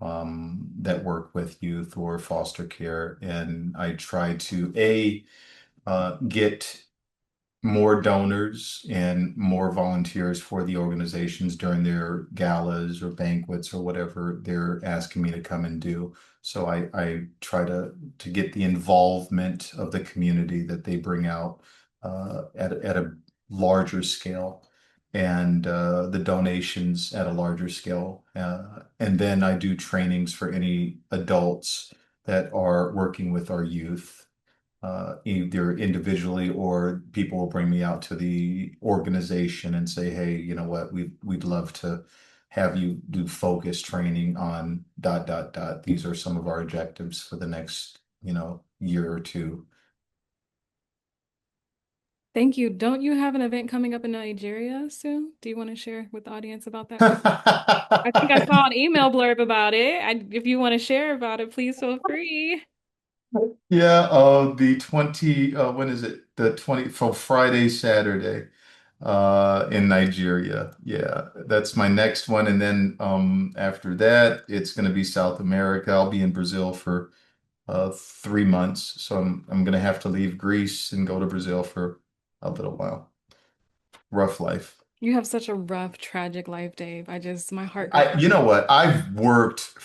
that work with youth or foster care. And I try to, get more donors and more volunteers for the organizations during their galas or banquets or whatever they're asking me to come and do. So I try to get the involvement of the community that they bring out at a larger scale, and the donations at a larger scale. And then I do trainings for any adults that are working with our youth, either individually or people will bring me out to the organization and say, hey, you know what, we'd love to have you do focus training on dot dot dot. These are some of our objectives for the next, year or two. Thank you. Don't you have an event coming up in Nigeria soon? Do you want to share with the audience about that? Because I think I saw an email blurb about it. If you want to share about it, please feel free. Yeah, the 20, when is it? The 20, for Friday, Saturday, in Nigeria. Yeah, that's my next one. And then after that, it's going to be South America. I'll be in Brazil for 3 months. So I'm gonna have to leave Greece and go to Brazil for a little while. Rough life. You have such a rough, tragic life, Dave. My heart goes You know what? I've worked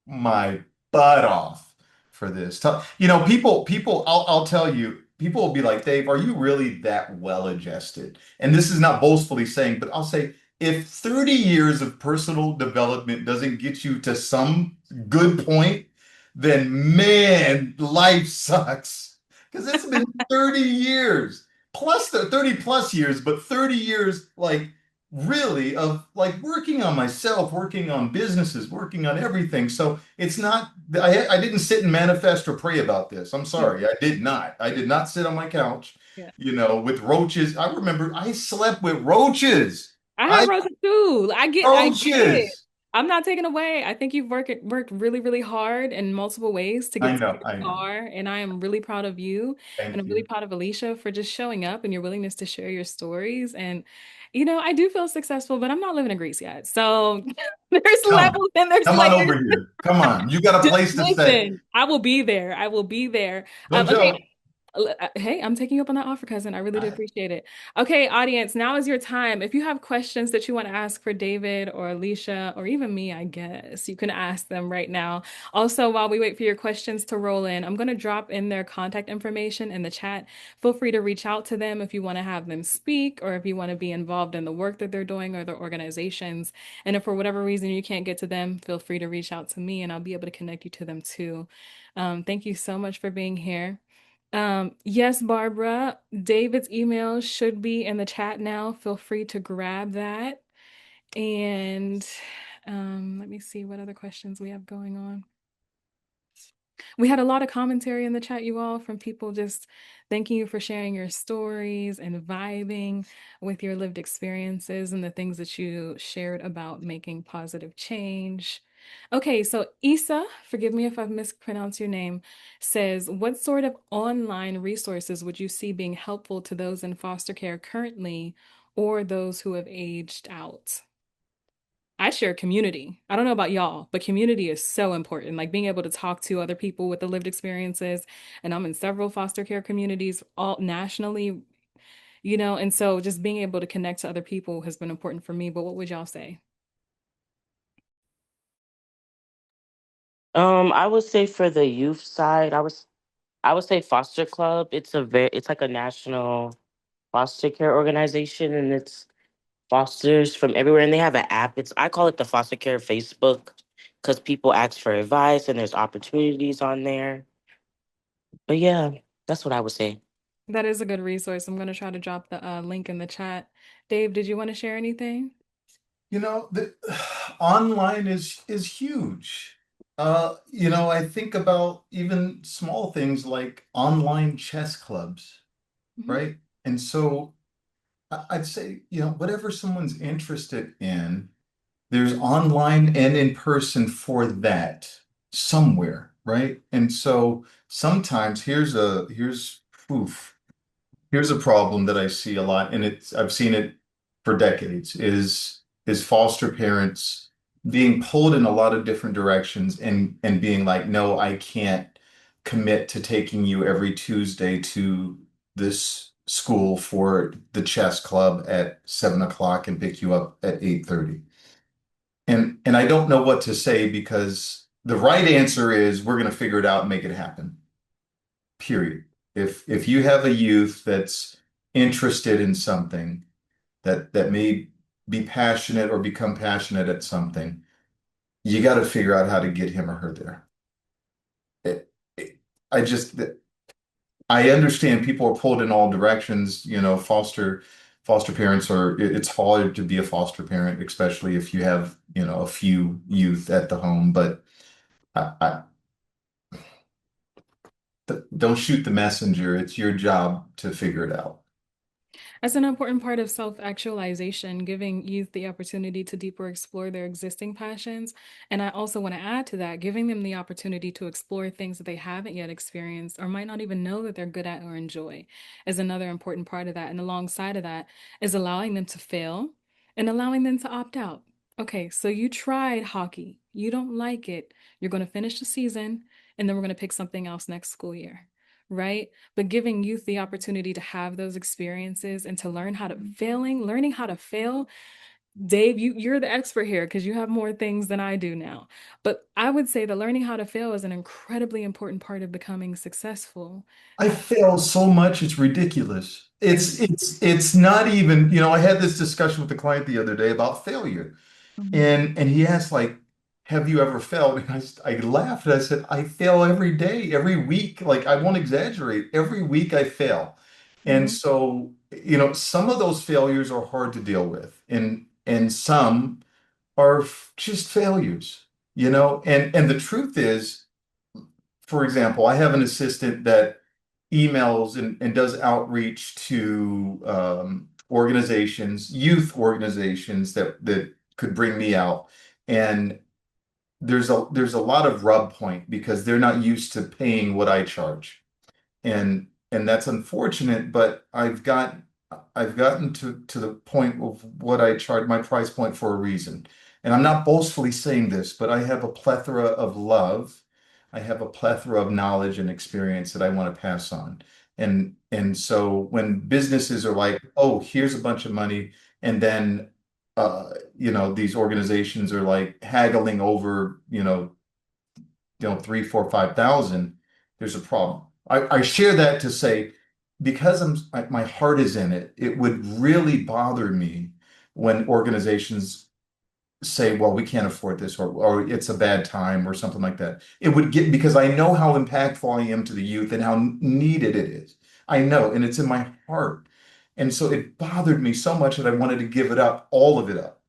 my butt off for this. I'll tell you, people will be like, Dave, are you really that well adjusted? And this is not boastfully saying, but I'll say, if 30 years of personal development doesn't get you to some good point, then man, life sucks. Because it's been 30 years, plus the 30 plus years, but 30 years, like, really, of like working on myself, working on businesses, working on everything. So it's not, I didn't sit and manifest or pray about this. I'm sorry. I did not. I did not sit on my couch, Yeah. with roaches. I remember I slept with roaches. I have I roasted too. I get it. roaches. I'm not taking away. I think you've worked really, really hard in multiple ways to I get to know, where I you know. are. And I am really proud of you. And Thank I'm really you. proud of Alicia for just showing up and your willingness to share your stories. And, I do feel successful, but I'm not living in Greece yet. So there's Come, levels and there's come on layers. over here. Come on. You got a Just place to stay. listen. I will be there. I will be there. No Okay. joke. Hey, I'm taking you up on that offer, cousin. I really do appreciate it. Okay, audience, now is your time. If you have questions that you want to ask for David or Alicia or even me, I guess you can ask them right now. Also, while we wait for your questions to roll in, I'm going to drop in their contact information in the chat. Feel free to reach out to them if you want to have them speak or if you want to be involved in the work that they're doing or their organizations. And if for whatever reason you can't get to them, feel free to reach out to me and I'll be able to connect you to them too. Thank you so much for being here. Yes, Barbara, David's email should be in the chat now. Feel free to grab that. And let me see what other questions we have going on. We had a lot of commentary in the chat, you all, from people just thanking you for sharing your stories and vibing with your lived experiences and the things that you shared about making positive change. Okay, so Isa, forgive me if I've mispronounced your name, says, what sort of online resources would you see being helpful to those in foster care currently or those who have aged out? I share community. I don't know about y'all, but community is so important. Like being able to talk to other people with the lived experiences. And I'm in several foster care communities all nationally, and so just being able to connect to other people has been important for me. But what would y'all say? I would say for the youth side, I would say Foster Club. It's like a national foster care organization, and it's fosters from everywhere, and they have an app. I call it the Foster Care Facebook because people ask for advice and there's opportunities on there. But yeah, that's what I would say. That is a good resource. I'm going to try to drop the link in the chat. Dave, did you want to share anything? The online is huge. I think about even small things like online chess clubs, Mhm. right? And so I'd say, whatever someone's interested in, there's online and in person for that somewhere, right? And so sometimes oof, here's a problem that I see a lot, and I've seen it for decades, is foster parents being pulled in a lot of different directions and being like, no, I can't commit to taking you every Tuesday to this school for the chess club at 7 o'clock and pick you up at 8:30. And I don't know what to say because the right answer is we're going to figure it out and make it happen. Period. If you have a youth that's interested in something that may be passionate or become passionate at something, you got to figure out how to get him or her there. It, it, I just I understand people are pulled in all directions. Foster parents it's hard to be a foster parent, especially if you have a few youth at the home. But I don't shoot the messenger. It's your job to figure it out. As an important part of self-actualization, giving youth the opportunity to deeper explore their existing passions. And I also want to add to that, giving them the opportunity to explore things that they haven't yet experienced or might not even know that they're good at or enjoy is another important part of that. And alongside of that is allowing them to fail and allowing them to opt out. Okay, so you tried hockey, you don't like it, you're going to finish the season, and then we're going to pick something else next school year, right? But giving youth the opportunity to have those experiences and to learning how to fail. Dave, you're the expert here because you have more things than I do now. But I would say that learning how to fail is an incredibly important part of becoming successful. I fail so much, it's ridiculous. It's not even, I had this discussion with the client the other day about failure. Mhm. And he asked, like, have you ever failed? And I laughed and I said, I fail every day, every week. Like, I won't exaggerate. Every week I fail. And Mhm. so, some of those failures are hard to deal with, and some are just failures, and the truth is, for example, I have an assistant that emails and does outreach to organizations, youth organizations that could bring me out. And there's a lot of rub point because they're not used to paying what I charge. And that's unfortunate, but I've gotten to the point of what I charge my price point for a reason. And I'm not boastfully saying this, but I have a plethora of love. I have a plethora of knowledge and experience that I want to pass on. And so when businesses are like, oh, here's a bunch of money, and then these organizations are like haggling over, 3, 4, 5,000, there's a problem. I share that to say, because my heart is in it, it would really bother me when organizations say, well, we can't afford this, or it's a bad time or something like that. It would get, because I know how impactful I am to the youth and how needed it is. I know, and it's in my heart. And so it bothered me so much that I wanted to give it up, all of it up.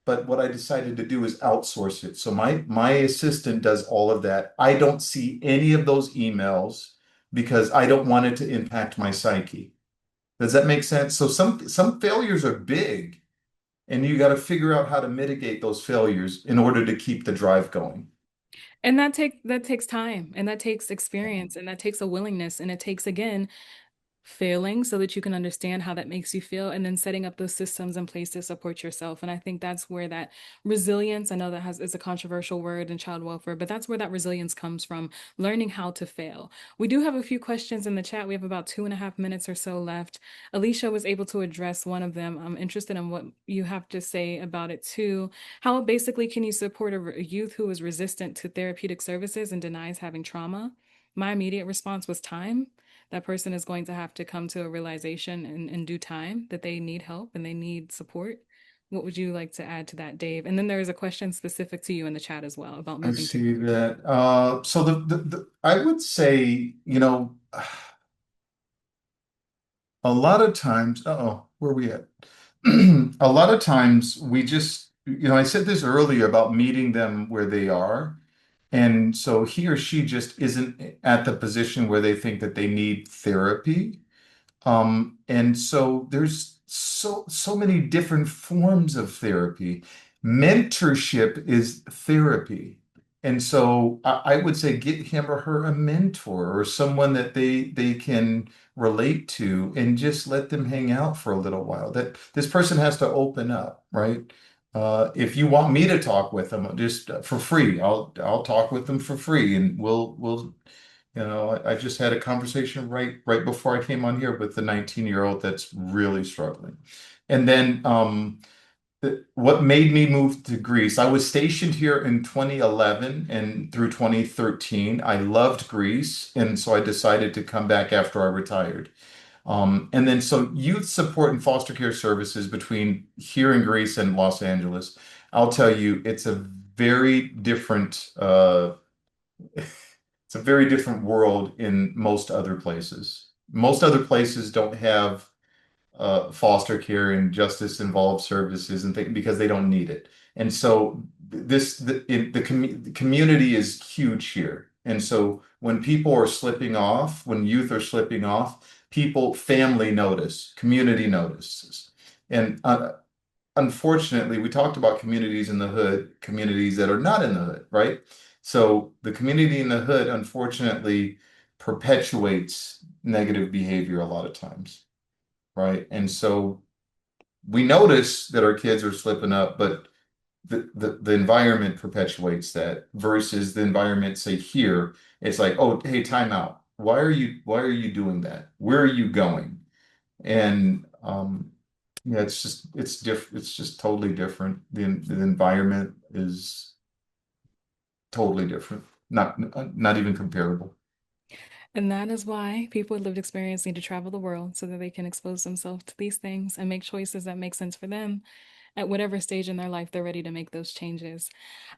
But what I decided to do is outsource it. So my assistant does all of that. I don't see any of those emails because I don't want it to impact my psyche. Does that make sense? So some failures are big, and you got to figure out how to mitigate those failures in order to keep the drive going. And that takes time, and that takes experience, and that takes a willingness, and it takes, again, failing so that you can understand how that makes you feel, and then setting up those systems in place to support yourself. And I think that's where that resilience, I know that has is a controversial word in child welfare, but that's where that resilience comes from, learning how to fail. We do have a few questions in the chat. We have about 2.5 minutes or so left. Alicia was able to address one of them. I'm interested in what you have to say about it too. How basically can you support a youth who is resistant to therapeutic services and denies having trauma? My immediate response was time. That person is going to have to come to a realization in due time that they need help and they need support. What would you like to add to that, Dave? And then there is a question specific to you in the chat as well about I moving to. see that. So I would say, a lot of times, where are we at? A lot of times we just, I said this earlier about meeting them where they are. And so he or she just isn't at the position where they think that they need therapy. And so there's so many different forms of therapy. Mentorship is therapy. And so I would say get him or her a mentor or someone that they can relate to and just let them hang out for a little while. That this person has to open up, right? If you want me to talk with them just for free, I'll talk with them for free, and we'll I just had a conversation right before I came on here with the 19-year-old that's really struggling. And then what made me move to Greece? I was stationed here in 2011 and through 2013. I loved Greece, and so I decided to come back after I retired. And then so youth support and foster care services between here in Greece and Los Angeles. I'll tell you, very different it's a very different world in most other places. Most other places don't have foster care and justice involved services and things because they don't need it. And so the community is huge here. And so when people are slipping off, when youth are slipping off, family notice, community notices. And unfortunately, we talked about communities in the hood, communities that are not in the hood, right? So the community in the hood, unfortunately, perpetuates negative behavior a lot of times, right? And so we notice that our kids are slipping up, but the environment perpetuates that versus the environment, say here, it's like, oh, hey, time out. Why are you doing that? Where are you going? And yeah, it's just totally different. The environment is totally different. Not even comparable. And that is why people with lived experience need to travel the world so that they can expose themselves to these things and make choices that make sense for them at whatever stage in their life they're ready to make those changes.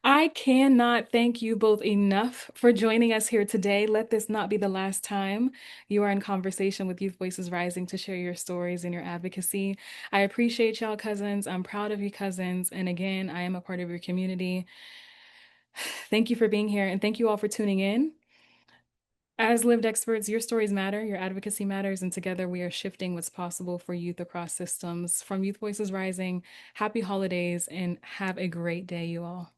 I cannot thank you both enough for joining us here today. Let this not be the last time you are in conversation with Youth Voices Rising to share your stories and your advocacy. I appreciate y'all, cousins. I'm proud of you, cousins. And again, I am a part of your community. Thank you for being here, and thank you all for tuning in. As lived experts, your stories matter, your advocacy matters, and together we are shifting what's possible for youth across systems. From Youth Voices Rising, happy holidays and have a great day, you all.